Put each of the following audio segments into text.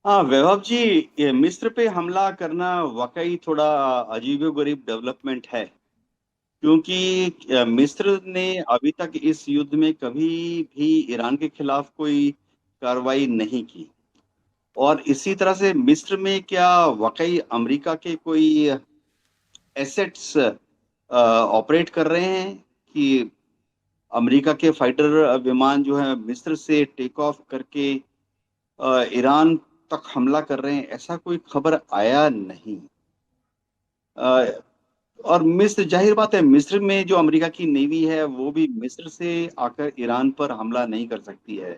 हाँ वैभव जी, ये मिस्र पे हमला करना वाकई थोड़ा अजीबोगरीब डेवलपमेंट है। क्योंकि मिस्र ने अभी तक इस युद्ध में कभी भी ईरान के खिलाफ कोई कार्रवाई नहीं की। और इसी तरह से मिस्र में क्या वाकई अमेरिका के कोई एसेट्स ऑपरेट कर रहे हैं कि अमेरिका के फाइटर विमान जो है मिस्र से टेक ऑफ करके ईरान तक हमला कर रहे हैं, ऐसा कोई खबर आया नहीं। अ, और मिस्र, जाहिर बात है, मिस्र में जो अमेरिका की नेवी है वो भी मिस्र से आकर ईरान पर हमला नहीं कर सकती है।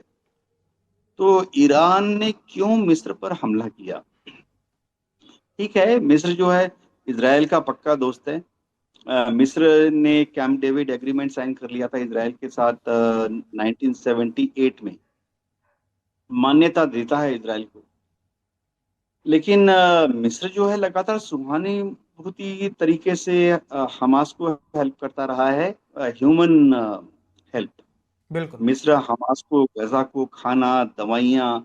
तो ईरान ने क्यों मिस्र पर हमला किया? ठीक है, मिस्र जो है इसराइल का पक्का दोस्त है। मिस्र ने कैंप डेविड एग्रीमेंट साइन कर लिया था इसराइल के साथ 1978 में। मान्यता देता है इसराइल को। लेकिन मिस्र जो है लगातार सहानुभूति तरीके से हमास को हेल्प करता रहा है, ह्यूमन हेल्प। बिल्कुल। मिस्र हमास को गजा को खाना, दवाइयाँ,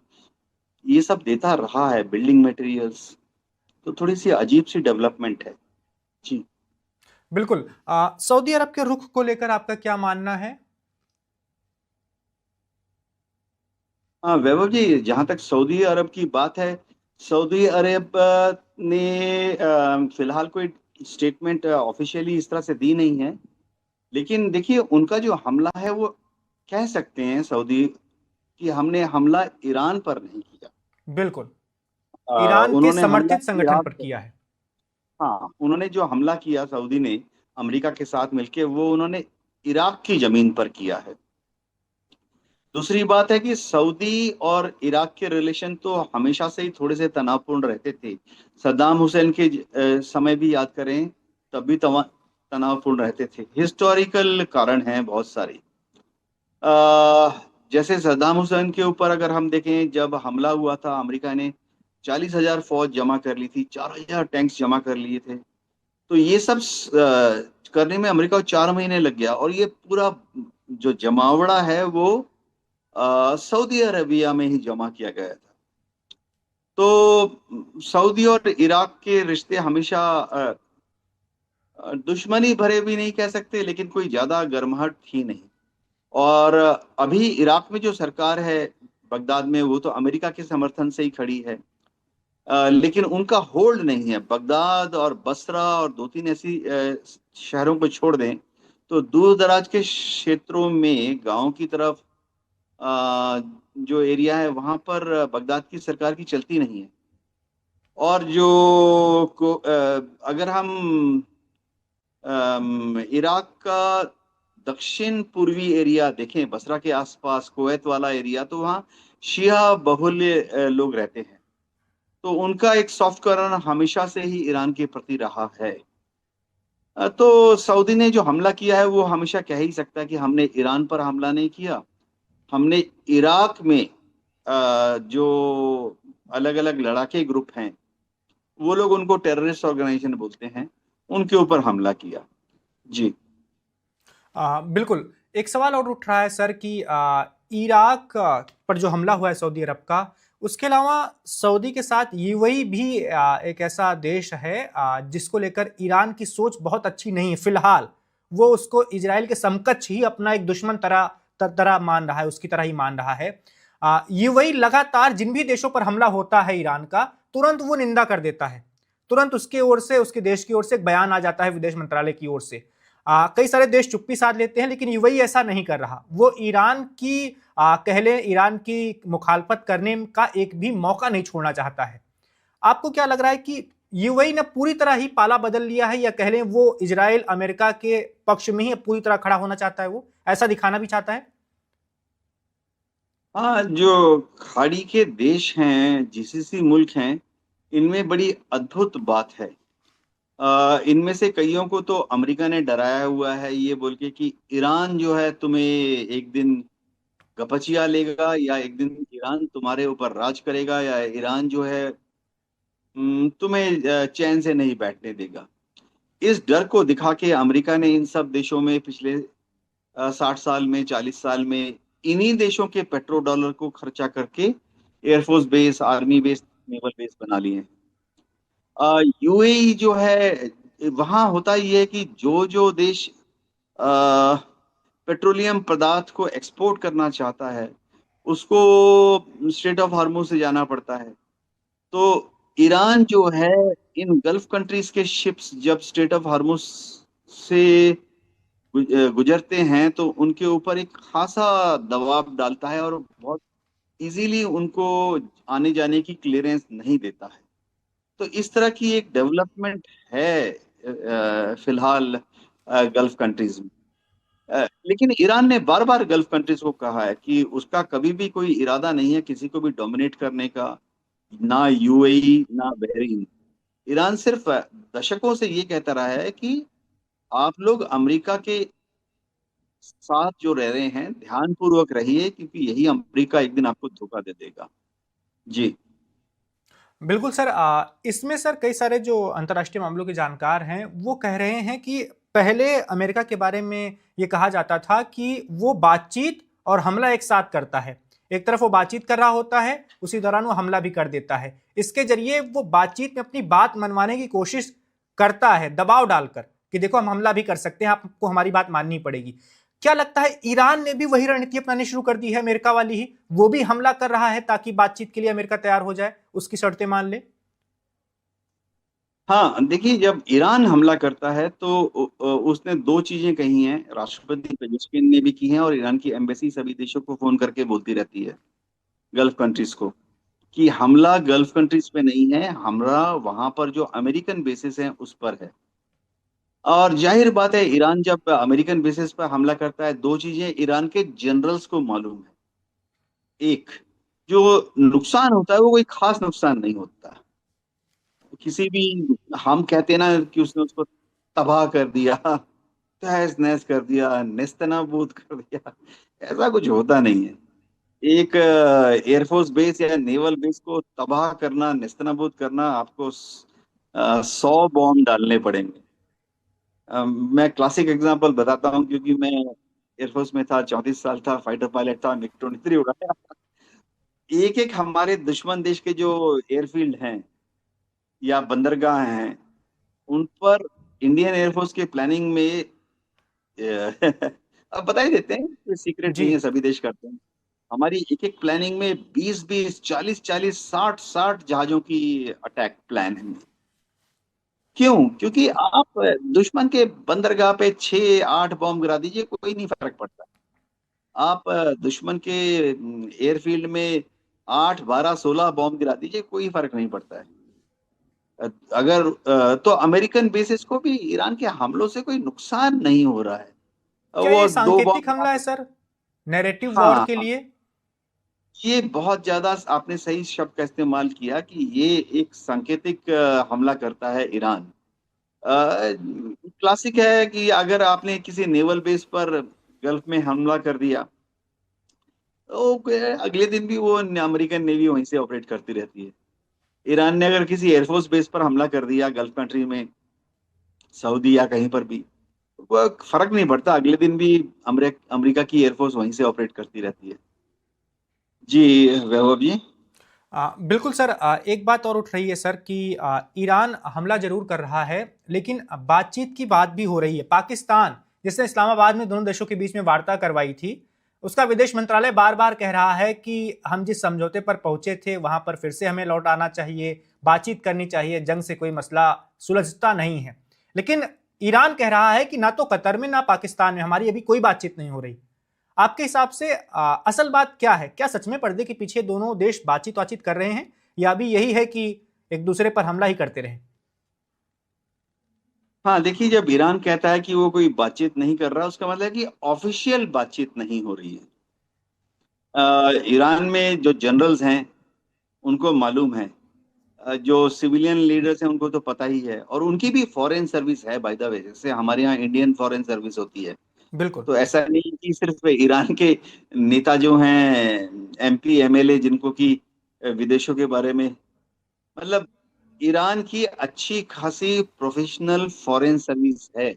ये सब देता रहा है, बिल्डिंग मटेरियल्स। तो थोड़ी सी अजीब सी डेवलपमेंट है। जी। बिल्कुल। सऊदी अरब के रुख को लेकर आपका क्या मानना है? हाँ वैभव जी, जहाँ तक सऊदी अरब की बात है, सऊदी अरब ने फिलहाल कोई स्टेटमेंट ऑफिशियली इस तरह से दी नहीं है। लेकिन देखिए, उनका जो हमला है वो, कह सकते हैं सऊदी कि हमने हमला ईरान पर नहीं किया। बिल्कुल। ईरान के उन्होंने हमला समर्थित संगठन इराक पर पर। किया है। हाँ, उन्होंने जो हमला किया सऊदी ने अमेरिका के साथ मिलकर, वो उन्होंने इराक की जमीन पर किया है। दूसरी बात है कि सऊदी और इराक के रिलेशन तो हमेशा से ही थोड़े से तनावपूर्ण रहते थे। सद्दाम हुसैन के समय भी याद करें, तब भी तनावपूर्ण रहते थे। हिस्टोरिकल कारण हैं बहुत सारे। जैसे सद्दाम हुसैन के ऊपर अगर हम देखें, जब हमला हुआ था, अमेरिका ने 40,000 फौज जमा कर ली थी, 4,000 टैंक्स जमा कर लिए थे। तो ये सब करने में अमेरिका को 4 महीने लग गया, और ये पूरा जो जमावड़ा है वो सऊदी अरेबिया में ही जमा किया गया था। तो सऊदी और इराक के रिश्ते हमेशा दुश्मनी भरे भी नहीं कह सकते, लेकिन कोई ज्यादा गर्माहट थी नहीं। और अभी इराक में जो सरकार है बगदाद में, वो तो अमेरिका के समर्थन से ही खड़ी है। लेकिन उनका होल्ड नहीं है। बगदाद और बसरा और दो तीन ऐसी शहरों को छोड़ दें, तो दूर दराज के क्षेत्रों में, गांव की तरफ, अ, जो एरिया है वहां पर बगदाद की सरकार की चलती नहीं है। और अगर हम इराक का दक्षिण पूर्वी एरिया देखें, बसरा के आसपास कुवैत वाला एरिया, तो वहाँ शिया बहुल लोग रहते हैं। तो उनका एक सॉफ्ट कॉर्नर हमेशा से ही ईरान के प्रति रहा है। तो सऊदी ने जो हमला किया है वो हमेशा कह ही सकता है कि हमने ईरान पर हमला नहीं किया, हमने इराक में जो अलग अलग लड़ाके ग्रुप हैं, वो लोग उनको टेररिस्ट ऑर्गेनाइजेशन बोलते हैं, उनके ऊपर हमला किया। जी। बिल्कुल। एक सवाल और उठ रहा है सर कि इराक पर जो हमला हुआ है सऊदी अरब का, उसके अलावा सऊदी के साथ यूएई भी एक ऐसा देश है जिसको लेकर ईरान की सोच बहुत अच्छी नहीं है फिलहाल। वो उसको इजराइल के समकक्ष ही अपना एक दुश्मन तरह मान रहा है, उसकी तरह ही मान रहा है। यूएई लगातार जिन भी देशों पर हमला होता है ईरान का, तुरंत वो निंदा कर देता है। तुरंत उसके ओर से, उसके देश की ओर से एक बयान आ जाता है विदेश मंत्रालय की ओर से। कई सारे देश चुप्पी साध लेते हैं, लेकिन यूएई ऐसा नहीं कर रहा। वो ईरान की कह लें ईरान की मुखालफत करने का एक भी मौका नहीं छोड़ना चाहता है। आपको क्या लग रहा है कि यूएई ने पूरी तरह ही पाला बदल लिया है, या कह लें वो इजराइल अमेरिका के पक्ष में ही पूरी तरह खड़ा होना चाहता है, वो ऐसा दिखाना भी चाहता है? हाँ, जो खाड़ी के देश हैं, जीसीसी मुल्क हैं, इनमें बड़ी अद्भुत बात है। इनमें से कईयों को तो अमेरिका ने डराया हुआ है, ये बोल के कि ईरान जो है तुम्हें एक दिन गपचिया लेगा, या एक दिन ईरान तुम्हारे ऊपर राज करेगा, या ईरान जो है तुम्हें चैन से नहीं बैठने देगा। इस डर को दिखा के अमेरिका ने इन सब देशों में पिछले 60 साल में, 40 साल में, इन्हीं देशों के पेट्रो डॉलर को खर्चा करके air force base, army base, naval base बना लिए हैं। यूएई जो है, वहां होता ये है कि जो जो देश पेट्रोलियम पदार्थ को एक्सपोर्ट करना चाहता है, उसको स्ट्रेट ऑफ हार्मोज से जाना पड़ता है। तो ईरान जो है, इन गल्फ कंट्रीज के शिप्स जब स्ट्रेट ऑफ हार्मोज से गुजरते हैं तो उनके ऊपर एक खासा दबाव डालता है और बहुत इजीली उनको आने जाने की क्लियरेंस नहीं देता है। तो इस तरह की एक डेवलपमेंट है फिलहाल गल्फ कंट्रीज में। लेकिन ईरान ने बार बार गल्फ कंट्रीज को कहा है कि उसका कभी भी कोई इरादा नहीं है किसी को भी डोमिनेट करने का, ना यूएई ना बहरीन। ईरान सिर्फ दशकों से ये कहता रहा है कि आप लोग अमेरिका के साथ जो रह रहे हैं ध्यान पूर्वक रहिए, क्योंकि यही अमेरिका एक दिन आपको धोखा दे देगा। जी। बिल्कुल सर, इसमें सर कई सारे जो अंतर्राष्ट्रीय मामलों के जानकार हैं वो कह रहे हैं कि पहले अमेरिका के बारे में ये कहा जाता था कि वो बातचीत और हमला एक साथ करता है। एक तरफ वो बातचीत कर रहा होता है, उसी दौरान वो हमला भी कर देता है। इसके जरिए वो बातचीत में अपनी बात मनवाने की कोशिश करता है दबाव डालकर कि देखो हम हमला भी कर सकते हैं, आपको हमारी बात माननी पड़ेगी। क्या लगता है ईरान ने भी वही रणनीति अपनानी शुरू कर दी है अमेरिका वाली ही? वो भी हमला कर रहा है ताकि बातचीत के लिए अमेरिका तैयार हो जाए, उसकी शर्तें मान ले? हाँ, देखिए, जब ईरान हमला करता है तो उसने दो चीजें कही हैं, राष्ट्रपति पेजेश्किन ने भी की हैं, और ईरान की एम्बेसी सभी देशों को फोन करके बोलती रहती है, गल्फ कंट्रीज को, कि हमला गल्फ कंट्रीज पे नहीं है, हमला वहां पर जो अमेरिकन बेसिस हैं उस पर है। और जाहिर बात है, ईरान जब अमेरिकन बेसिस पर हमला करता है, दो चीजें ईरान के जनरल्स को मालूम है। एक, जो नुकसान होता है वो कोई खास नुकसान नहीं होता किसी भी। हम कहते हैं ना कि उसने उसको तबाह कर दिया, तहस नहस कर दिया, नेस्तनाबूद कर दिया, ऐसा कुछ होता नहीं है। एक एयरफोर्स बेस या नेवल बेस को तबाह करना, नेस्तनाबूद करना, आपको 100 बॉम्ब डालने पड़ेंगे। मैं क्लासिक एग्जांपल बताता हूँ, क्योंकि मैं एयरफोर्स में था, 34 साल था, फाइटर पायलट था, मिग 23 उड़ाया। एक एक हमारे दुश्मन देश के जो एयरफील्ड हैं या बंदरगाह हैं, उन पर इंडियन एयरफोर्स के प्लानिंग में अब बता ही देते हैं, कोई सीक्रेट जी। नहीं है, सभी देश करते हैं। हमारी एक एक प्लानिंग में 20-20, 40-40, 60-60 जहाजों की अटैक प्लान है। क्यों? क्योंकि आप दुश्मन के बंदरगाह पे 6-8 बॉम्ब गिरा दीजिए, कोई नहीं फर्क पड़ता। आप दुश्मन के एयरफील्ड में 8, 12, 16 बॉम्ब गिरा दीजिए, कोई फर्क नहीं पड़ता है। अगर तो अमेरिकन बेसिस को भी ईरान के हमलों से कोई नुकसान नहीं हो रहा है। क्या वो ये दो सांकेतिक बॉम्ब हमला है सर, नैरेटिव वॉर हाँ, के हाँ, लिए? ये बहुत ज्यादा आपने सही शब्द का इस्तेमाल किया कि ये एक सांकेतिक हमला करता है ईरान। क्लासिक है कि अगर आपने किसी नेवल बेस पर गल्फ में हमला कर दिया, तो अगले दिन भी वो अमेरिकन नेवी वहीं से ऑपरेट करती रहती है। ईरान ने अगर किसी एयरफोर्स बेस पर हमला कर दिया गल्फ कंट्री में, सऊदी या कहीं पर भी, वो फर्क नहीं पड़ता, अगले दिन भी अमेरिका की एयरफोर्स वहीं से ऑपरेट करती रहती है। जी, वैभव जी। बिल्कुल सर, एक बात और उठ रही है सर कि ईरान हमला जरूर कर रहा है, लेकिन बातचीत की बात भी हो रही है। पाकिस्तान, जिसने इस्लामाबाद में दोनों देशों के बीच में वार्ता करवाई थी, उसका विदेश मंत्रालय बार बार कह रहा है कि हम जिस समझौते पर पहुंचे थे वहां पर फिर से हमें लौट आना चाहिए, बातचीत करनी चाहिए, जंग से कोई मसला सुलझता नहीं है। लेकिन ईरान कह रहा है कि ना तो कतर में ना पाकिस्तान में हमारी अभी कोई बातचीत नहीं हो रही। आपके हिसाब से असल बात क्या है? क्या सच में पर्दे के पीछे दोनों देश बातचीत कर रहे हैं, या अभी यही है कि एक दूसरे पर हमला ही करते रहे? हाँ, देखिए, जब ईरान कहता है कि वो कोई बातचीत नहीं कर रहा, उसका मतलब है कि ऑफिशियल बातचीत नहीं हो रही है। ईरान में जो जनरल्स हैं उनको मालूम है, जो सिविलियन लीडर्स हैं उनको तो पता ही है, और उनकी भी फॉरेन सर्विस है, बाय द वे, जैसे हमारे यहाँ इंडियन फॉरेन सर्विस होती है। बिल्कुल। तो ऐसा नहीं कि सिर्फ ईरान के नेता जो हैं, एमपी एमएलए, जिनको कि विदेशों के बारे में, मतलब ईरान की अच्छी खासी प्रोफेशनल फॉरेन सर्विस है।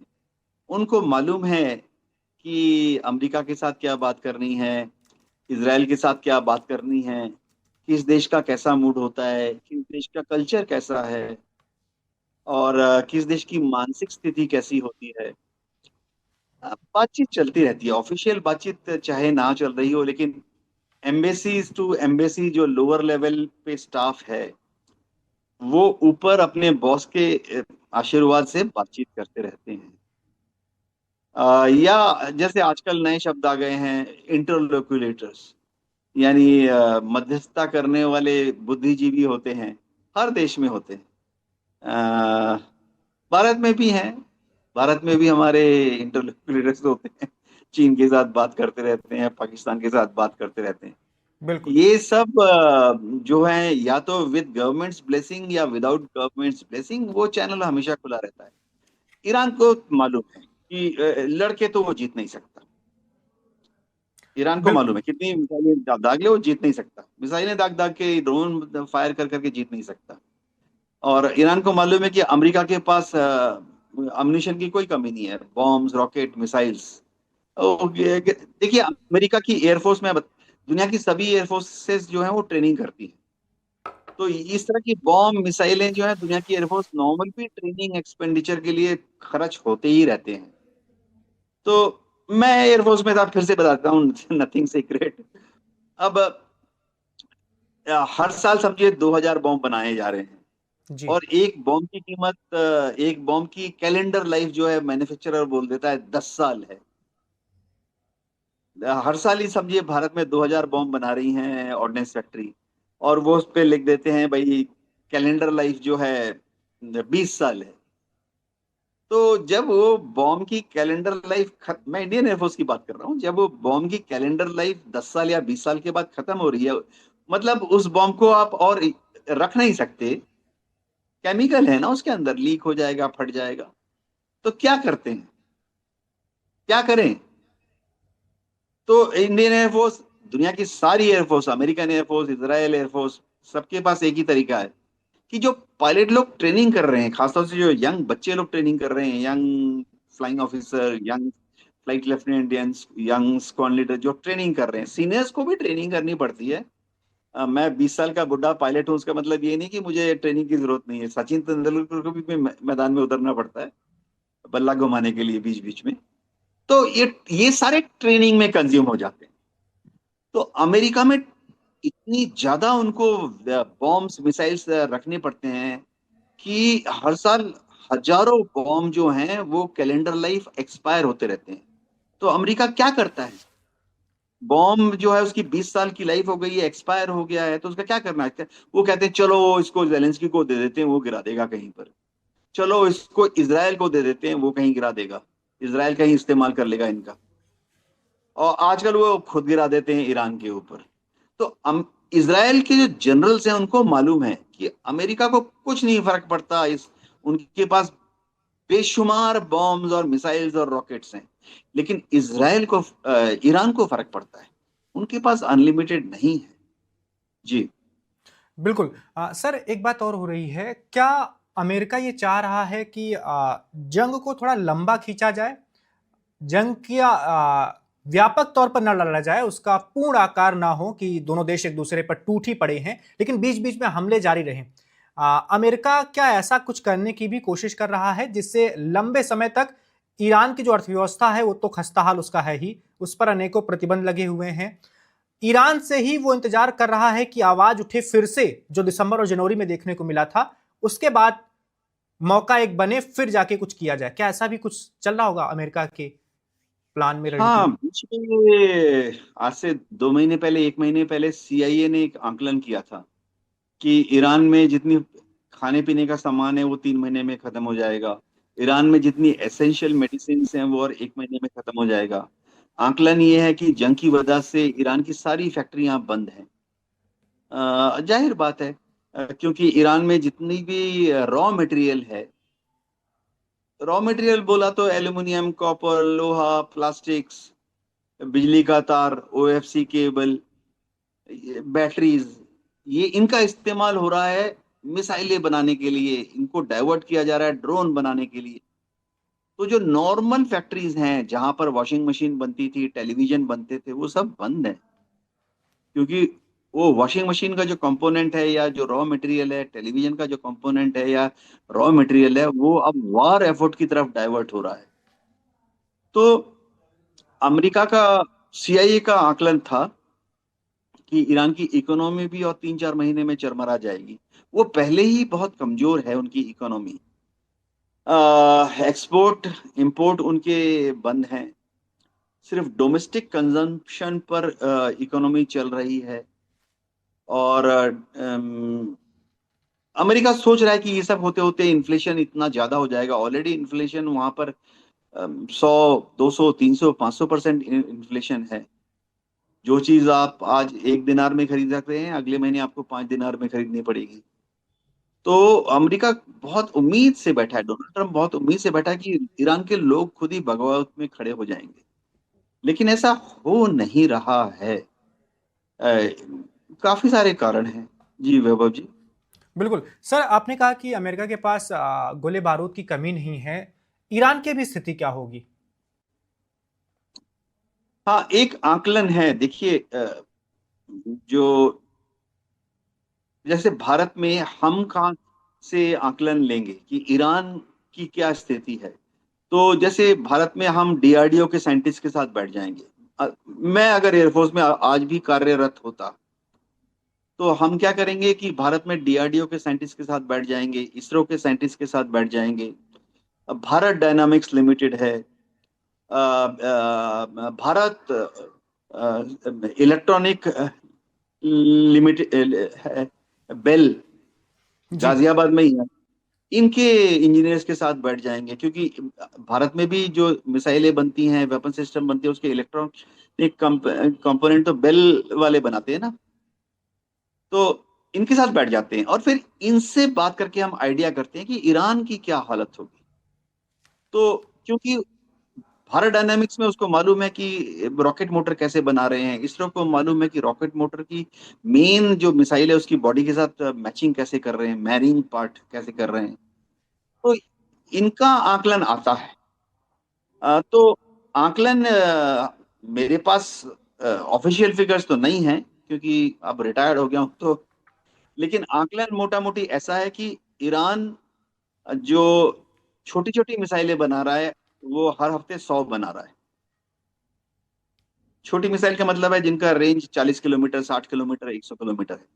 उनको मालूम है कि अमेरिका के साथ क्या बात करनी है, इसराइल के साथ क्या बात करनी है, किस देश का कैसा मूड होता है, किस देश का कल्चर कैसा है, और किस देश की मानसिक स्थिति कैसी होती है। बातचीत चलती रहती है, ऑफिशियल बातचीत चाहे ना चल रही हो, लेकिन एम्बेसीज टू एम्बेसी जो लोअर लेवल पे स्टाफ है, वो ऊपर अपने बॉस के आशीर्वाद से बातचीत करते रहते हैं। या जैसे आजकल नए शब्द आ गए हैं, इंटरलोक्युलेटर्स, यानी मध्यस्थता करने वाले बुद्धिजीवी होते हैं, हर देश में होते हैं। अ, भारत में भी हैं, भारत में भी हमारे इंटरलोक्युलेटर्स होते हैं, चीन के साथ बात करते रहते हैं, पाकिस्तान के साथ बात करते रहते हैं। बिल्कुल। ये सब जो है, या तो विद गवर्नमेंट्स ब्लेसिंग या विदाउट गवर्नमेंट्स ब्लेसिंग, वो चैनल हमेशा खुला रहता है। ईरान को मालूम है कि लड़के तो वो जीत नहीं सकता। ईरान को बिल्कुल। मालूम है कितनी मिसाइलें दाग ले, वो जीत नहीं सकता। मिसाइलें दाग दाग के, ड्रोन फायर कर करके जीत नहीं सकता। और ईरान को मालूम है कि अमेरिका के पास अम्यूनिशन की कोई कमी नहीं है, बॉम्ब्स, रॉकेट, मिसाइल्स। देखिए, अमेरिका की एयरफोर्स में दुनिया की सभी एयरफोर्सेस जो है वो ट्रेनिंग करती है। तो इस तरह की बॉम्ब मिसाइलें जो है, दुनिया की एयरफोर्स नॉर्मल भी ट्रेनिंग एक्सपेंडिचर के लिए खर्च होते ही रहते हैं। तो मैं एयरफोर्स में था, फिर से बताता हूँ, नथिंग सीक्रेट। अब हर साल समझिए 2000 बॉम्ब बनाए जा रहे हैं। जी। और एक बॉम्ब की कीमत, एक बॉम्ब की कैलेंडर लाइफ जो है, मैन्युफैक्चरर बोल देता है 10 साल है। हर साल ही समझिए भारत में 2000 बॉम्ब बना रही हैं ऑर्डिनेंस फैक्ट्री, और वो उस पे लिख देते हैं भाई कैलेंडर लाइफ जो है 20 साल है। तो जब वो बॉम्ब की कैलेंडर लाइफ मैं इंडियन एयरफोर्स की बात कर रहा हूँ, जब वो बॉम्ब की कैलेंडर लाइफ 10 साल या 20 साल के बाद खत्म हो रही है, मतलब उस बॉम्ब को आप और रख नहीं सकते, केमिकल है ना उसके अंदर, लीक हो जाएगा, फट जाएगा। तो क्या करते हैं, क्या करें? तो इंडियन एयरफोर्स, दुनिया की सारी air force, American air force, Israel air force, सबके पास एक ही तरीका है कि जो पायलट लोग ट्रेनिंग कर रहे हैं, खासतौर से जो यंग बच्चे लोग ट्रेनिंग कर रहे हैं, young flying officer, young flight lieutenant, young squadron leader जो ट्रेनिंग कर रहे हैं, सीनियर्स को भी ट्रेनिंग करनी पड़ती है। मैं 20 साल का बुढ़ा पायलट हूँ, उसका मतलब ये नहीं कि मुझे ट्रेनिंग की जरूरत नहीं है। सचिन तेंदुलकर को भी मैदान में उतरना पड़ता है बल्ला घुमाने के लिए बीच बीच में। तो ये सारे ट्रेनिंग में कंज्यूम हो जाते हैं। तो अमेरिका में इतनी ज्यादा उनको बॉम्ब्स, मिसाइल्स रखने पड़ते हैं कि हर साल हजारों बॉम्ब जो हैं वो कैलेंडर लाइफ एक्सपायर होते रहते हैं। तो अमेरिका क्या करता है, बॉम्ब जो है उसकी 20 साल की लाइफ हो गई है, एक्सपायर हो गया है, तो उसका क्या करना है? वो कहते हैं चलो इसको जेलेंस्की को दे देते हैं, वो गिरा देगा कहीं पर। चलो इसको इसराइल को दे देते हैं, वो कहीं गिरा देगा, इसराइल कहीं इस्तेमाल कर लेगा इनका। और आजकल वो खुद गिरा देते हैं ईरान के ऊपर। तो इसराइल के जो जनरल्स हैं उनको मालूम है कि अमेरिका को कुछ नहीं फर्क पड़ता, इस उनके पास बेशुमार बॉम्ब्स और मिसाइल्स और रॉकेट्स हैं। लेकिन इसराइल को, ईरान को फर्क पड़ता है, उनके पास अनलिमिटेड नहीं है। जी। बिल्कुल। सर, एक बात और हो रही है, क्या अमेरिका ये चाह रहा है कि जंग को थोड़ा लंबा खींचा जाए? जंग किया व्यापक तौर पर न लड़ा जाए, उसका पूर्ण आकार ना हो कि दोनों देश एक दूसरे पर टूट ही पड़े हैं, लेकिन बीच-बीच में हमले जारी रहें। अमेरिका क्या ऐसा कुछ करने की भी कोशिश कर रहा है जिससे लंबे समय तक ईरान की जो अर्थव्यवस्था है वो तो खस्ताहाल उसका है ही, उस पर अनेकों प्रतिबंध लगे हुए हैं। ईरान से ही वो इंतजार कर रहा है कि आवाज उठे फिर से, जो दिसंबर और जनवरी में देखने को मिला था, उसके बाद मौका एक बने फिर जाके कुछ किया जाए। क्या ऐसा भी कुछ चल रहा होगा अमेरिका के प्लान में, रणनीति हाँ, में? बीच में आज से 2 महीने पहले, 1 महीने पहले सीआईए ने एक आंकलन किया था कि ईरान में जितनी खाने पीने का सामान है वो 3 महीने में खत्म हो जाएगा। ईरान में जितनी एसेंशियल मेडिसिन हैं वो और 1 महीने में खत्म हो जाएगा। आंकलन ये है कि जंग की वजह से ईरान की सारी फैक्ट्रियां बंद हैं। जाहिर बात है, क्योंकि ईरान में जितनी भी रॉ मटेरियल है, रॉ मटेरियल बोला तो एल्यूमिनियम, कॉपर, लोहा, प्लास्टिक्स, बिजली का तार, ओएफसी केबल, बैटरीज, ये इनका इस्तेमाल हो रहा है मिसाइलें बनाने के लिए, इनको डाइवर्ट किया जा रहा है ड्रोन बनाने के लिए। तो जो नॉर्मल फैक्ट्रीज हैं जहां पर वॉशिंग मशीन बनती थी, टेलीविजन बनते थे, वो सब बंद है। क्योंकि वो वॉशिंग मशीन का जो कंपोनेंट है या जो रॉ मटेरियल है, टेलीविजन का जो कंपोनेंट है या रॉ मटेरियल है, वो अब वॉर एफर्ट की तरफ डाइवर्ट हो रहा है। तो अमेरिका का सीआईए का आकलन था कि ईरान की इकोनॉमी भी और 3-4 महीने में चरमरा जाएगी। वो पहले ही बहुत कमजोर है उनकी इकोनॉमी। एक्सपोर्ट इंपोर्ट उनके बंद हैं। सिर्फ डोमेस्टिक कंजम्पशन पर इकोनॉमी चल रही है। और अमेरिका सोच रहा है कि ये सब होते होते इन्फ्लेशन इतना ज्यादा हो जाएगा। ऑलरेडी इन्फ्लेशन वहां पर 100, 200, 300, 500% इन्फ्लेशन है। जो चीज आप आज 1 दिनार में खरीद सकते हैं, अगले महीने आपको 5 दिनार में खरीदनी पड़ेगी। तो अमेरिका बहुत उम्मीद से बैठा है, डोनाल्ड ट्रम्प बहुत उम्मीद से बैठा है कि ईरान के लोग खुद ही बगावत में खड़े हो जाएंगे। लेकिन ऐसा हो नहीं रहा है। काफी सारे कारण हैं। जी वैभव जी। बिल्कुल सर, आपने कहा कि अमेरिका के पास गोले बारूद की कमी नहीं है। ईरान की भी स्थिति क्या होगी? हाँ, एक आकलन है, देखिए, जो जैसे भारत में हम कहाँ से आकलन लेंगे कि ईरान की क्या स्थिति है। तो जैसे भारत में हम डीआरडीओ के साइंटिस्ट के साथ बैठ जाएंगे। मैं अगर एयरफोर्स में आज भी कार्यरत होता, तो हम क्या करेंगे कि भारत में डीआरडीओ के साइंटिस्ट के साथ बैठ जाएंगे, इसरो के साइंटिस्ट के साथ बैठ जाएंगे। अब भारत डायनामिक्स लिमिटेड है, भारत इलेक्ट्रॉनिक लिमिटेड है, बेल जी। गाजियाबाद में ही है। इनके इंजीनियर्स के साथ बैठ जाएंगे, क्योंकि भारत में भी जो मिसाइलें बनती हैं, वेपन सिस्टम बनती है, उसके इलेक्ट्रॉनिक कंपोनेंट तो बेल वाले बनाते हैं ना। तो इनके साथ बैठ जाते हैं और फिर इनसे बात करके हम आइडिया करते हैं कि ईरान की क्या हालत होगी। तो क्योंकि भारत डायनामिक्स में उसको मालूम है कि रॉकेट मोटर कैसे बना रहे हैं, इसरो को मालूम है कि रॉकेट मोटर की मेन जो मिसाइल है उसकी बॉडी के साथ मैचिंग कैसे कर रहे हैं, मैरिंग पार्ट कैसे कर रहे हैं। तो इनका आकलन आता है। तो आकलन मेरे पास ऑफिशियल फिगर्स तो नहीं है, क्योंकि अब रिटायर्ड हो गया हूं। तो लेकिन आकलन मोटा मोटी ऐसा है कि ईरान जो छोटी छोटी मिसाइलें बना रहा है, वो हर हफ्ते 100 बना रहा है। छोटी मिसाइल का मतलब है जिनका रेंज 40 किलोमीटर, 60 किलोमीटर, 100 किलोमीटर है।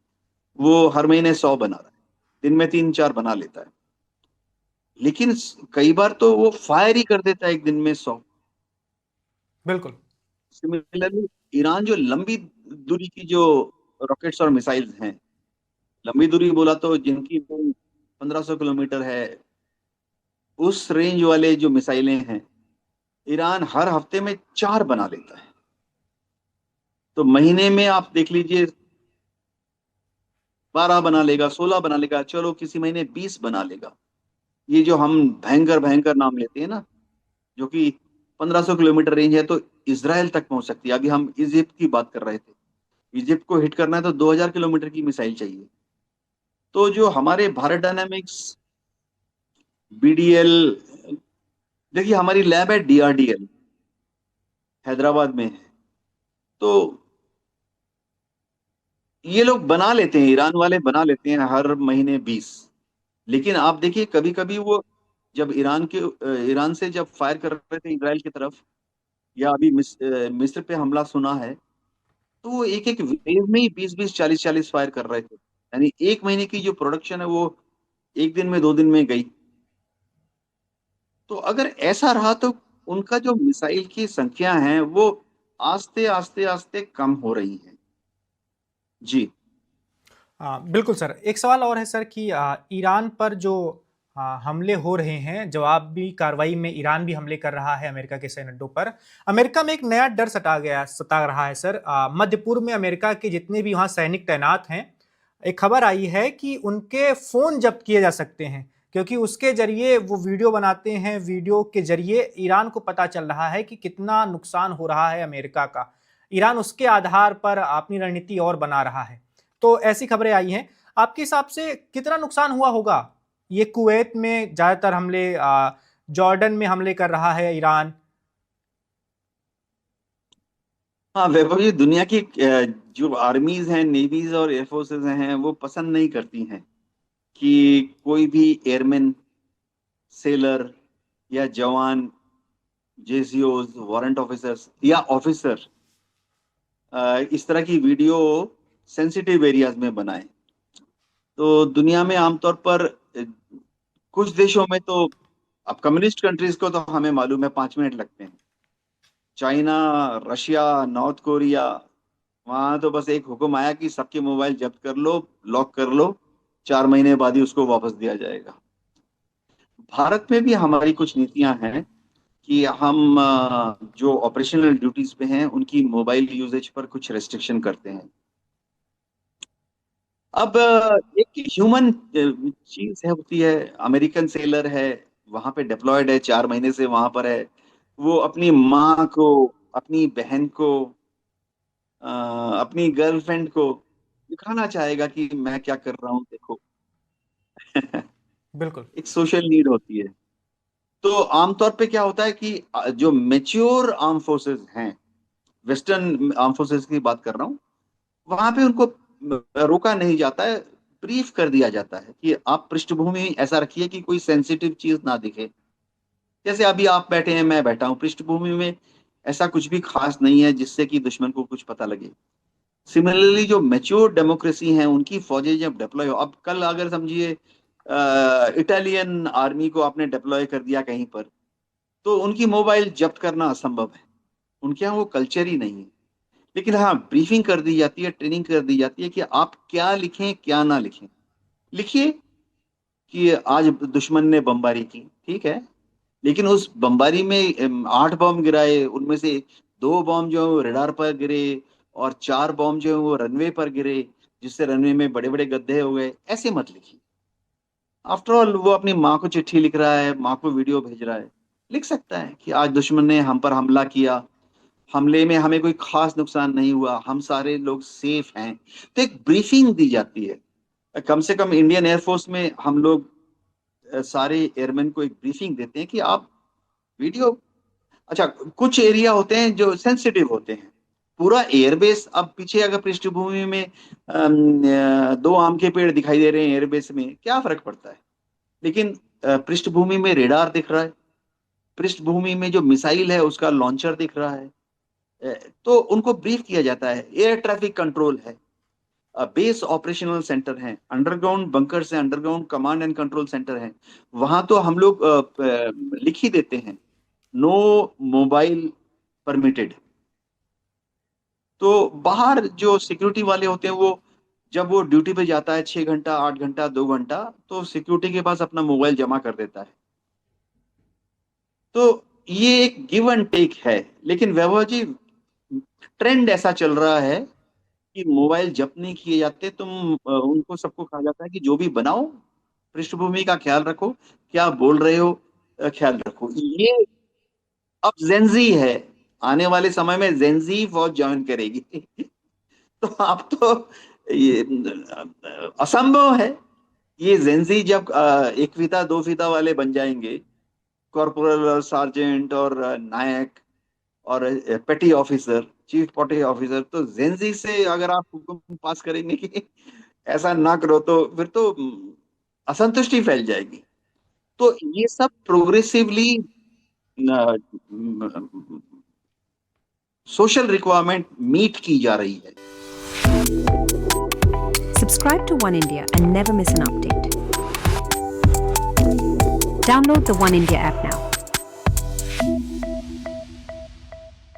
वो हर महीने 100 बना रहा है। दिन में 3-4 बना लेता है। लेकिन कई बार तो वो फायर ही कर देता है एक दिन में 100। बिल्कुल। सिमिलरली ईरान जो लंबी दूरी की जो रॉकेट्स और मिसाइल्स हैं, लंबी दूरी बोला तो जिनकी 1500 किलोमीटर है, उस रेंज वाले जो मिसाइलें हैं, ईरान हर हफ्ते में 4 बना लेता है। तो महीने में आप देख लीजिए, 12 बना लेगा, 16 बना लेगा, चलो किसी महीने 20 बना लेगा। ये जो हम भयंकर भयंकर नाम लेते हैं ना, जो कि 1500 किलोमीटर रेंज है, तो इसराइल तक पहुंच सकती है। अभी हम इजिप्ट की बात कर रहे थे। इजिप्ट को हिट करना है तो 2000 किलोमीटर की मिसाइल चाहिए। तो जो हमारे भारत डायनामिक्स, बीडीएल, देखिए हमारी लैब है डीआरडीएल, हैदराबाद में है। तो ये लोग बना लेते हैं, ईरान वाले बना लेते हैं हर महीने 20। लेकिन आप देखिए कभी कभी वो, जब ईरान से जब फायर कर रहे थे इसराइल की तरफ, या अभी मिस्र पे हमला सुना है, तो वो एक एक वेव में ही 20-20, 40-40 फायर कर रहे थे। यानी एक महीने की जो प्रोडक्शन है वो एक दिन में, 2 दिन में गई। तो अगर ऐसा रहा तो उनका जो मिसाइल की संख्या है वो आस्ते आस्ते आस्ते कम हो रही है। जी। बिल्कुल सर, एक सवाल और है सर कि ईरान पर जो हमले हो रहे हैं, जवाबी कार्रवाई में ईरान भी हमले कर रहा है अमेरिका के सैन्य अड्डों पर। अमेरिका में एक नया डर सता रहा है सर। मध्य पूर्व में अमेरिका के जितने भी वहाँ सैनिक तैनात हैं, एक खबर आई है कि उनके फ़ोन जब्त किए जा सकते हैं, क्योंकि उसके ज़रिए वो वीडियो बनाते हैं, वीडियो के ज़रिए ईरान को पता चल रहा है कि कितना नुकसान हो रहा है अमेरिका का। ईरान उसके आधार पर अपनी रणनीति और बना रहा है। तो ऐसी खबरें आई हैं। आपके हिसाब से कितना नुकसान हुआ होगा? ये कुवैत में ज़्यादातर हमले, जॉर्डन में हमले कर रहा है ईरान। हाँ वैभव जी, दुनिया की जो आर्मीज हैं, नेवीज और एयरफोर्सेज हैं, वो पसंद नहीं करती हैं कि कोई भी एयरमैन, सेलर या जवान, जेसीओज, वारंट ऑफिसर्स या ऑफिसर इस तरह की वीडियो सेंसिटिव एरियाज में बनाए। तो दुनिया में आमतौर पर कुछ देशों में तो, अब कम्युनिस्ट कंट्रीज को तो हमें मालूम है 5 मिनट लगते हैं। चाइना, रशिया, नॉर्थ कोरिया, वहां तो बस एक हुक्म आया कि सबके मोबाइल जब्त कर लो, लॉक कर लो, 4 महीने बाद ही उसको वापस दिया जाएगा। भारत में भी हमारी कुछ नीतियां हैं कि हम जो ऑपरेशनल ड्यूटीज पे हैं उनकी मोबाइल यूजेज पर कुछ रेस्ट्रिक्शन करते हैं। अब एक ह्यूमन चीज है, होती है, अमेरिकन सेलर है, वहां पे डिप्लॉयड है, 4 महीने से वहां पर है। वो अपनी माँ को, अपनी बहन को, अ, अपनी गर्लफ्रेंड को दिखाना चाहेगा कि मैं क्या कर रहा हूँ, देखो। बिल्कुल। एक सोशल नीड होती है। तो आमतौर पे क्या होता है कि जो मेच्योर आर्म फोर्सेस हैं, वेस्टर्न आर्म फोर्सेस की बात कर रहा हूँ, वहां पे उनको रोका नहीं जाता है, ब्रीफ कर दिया जाता है कि आप पृष्ठभूमि ऐसा रखिए कि कोई सेंसिटिव चीज ना दिखे। जैसे अभी आप बैठे हैं, मैं बैठा हूँ, पृष्ठभूमि में ऐसा कुछ भी खास नहीं है जिससे कि दुश्मन को कुछ पता लगे। सिमिलरली जो मैच्योर डेमोक्रेसी हैं, उनकी फौजें जब डिप्लॉय हो, अब कल अगर समझिए इटालियन आर्मी को आपने डिप्लॉय कर दिया कहीं पर, तो उनकी मोबाइल जब्त करना असंभव है। उनके यहाँ वो कल्चर ही नहीं है। लेकिन हाँ, ब्रीफिंग कर दी जाती है, ट्रेनिंग कर दी जाती है कि आप क्या लिखें क्या ना लिखें। लिखिए कि आज दुश्मन ने बमबारी की, ठीक है, लेकिन उस बमबारी में 8 बॉम्ब गिराए, उनमें से 2 बॉम्ब जो है वो रडार पर गिरे, और 4 बॉम्ब जो है वो रनवे पर गिरे, जिससे रनवे में बड़े बड़े गड्ढे हो गए। ऐसे मत लिखिए। आफ्टर ऑल वो अपनी माँ को चिट्ठी लिख रहा है, माँ को वीडियो भेज रहा है। लिख सकता है कि आज दुश्मन ने हम पर हमला किया, हमले में हमें कोई खास नुकसान नहीं हुआ, हम सारे लोग सेफ हैं। तो एक ब्रीफिंग दी जाती है। कम से कम इंडियन एयरफोर्स में हम लोग सारे एयरमैन को एक ब्रीफिंग देते हैं कि आप वीडियो, अच्छा, कुछ एरिया होते हैं जो सेंसिटिव होते हैं। पूरा एयरबेस, अब पीछे अगर पृष्ठभूमि में 2 आम के पेड़ दिखाई दे रहे हैं एयरबेस में, क्या फर्क पड़ता है। लेकिन पृष्ठभूमि में रेडार दिख रहा है, पृष्ठभूमि में जो मिसाइल है उसका लॉन्चर दिख रहा है, तो उनको ब्रीफ किया जाता है। एयर ट्रैफिक कंट्रोल है, बेस ऑपरेशनल सेंटर है, अंडरग्राउंड बंकर्स है, underground command and control centre है। वहां तो हम लोग लिख ही देते हैं, नो मोबाइल परमिटेड। तो बाहर जो सिक्योरिटी वाले होते हैं, वो जब वो ड्यूटी पे जाता है 6 घंटा, 8 घंटा, 2 घंटा, तो सिक्योरिटी के पास अपना मोबाइल जमा कर देता है। तो ये एक गिव एंड टेक है। लेकिन वैभव जी, ट्रेंड ऐसा चल रहा है कि मोबाइल जब्त नहीं किए जाते। तुम उनको सबको कहा जाता है कि जो भी बनाओ, पृष्ठभूमि का ख्याल रखो, क्या बोल रहे हो ख्याल रखो। ये अब जेंजी है, आने वाले समय में जेंजी फौज ज्वाइन करेगी। तो आप तो, ये असंभव है। ये जेंजी जब एक फीता दो फीता वाले बन जाएंगे, कॉर्पोरल और सार्जेंट और नायक और पेटी ऑफिसर, चीफ पेटी ऑफिसर, तो जेंजी से अगर आप हुक्म पास करेंगे कि ऐसा ना करो, तो फिर तो असंतुष्टि फैल जाएगी। तो ये सब प्रोग्रेसिवली सोशल रिक्वायरमेंट मीट की जा रही है। Subscribe to One India and never miss an update. Download the One India app now.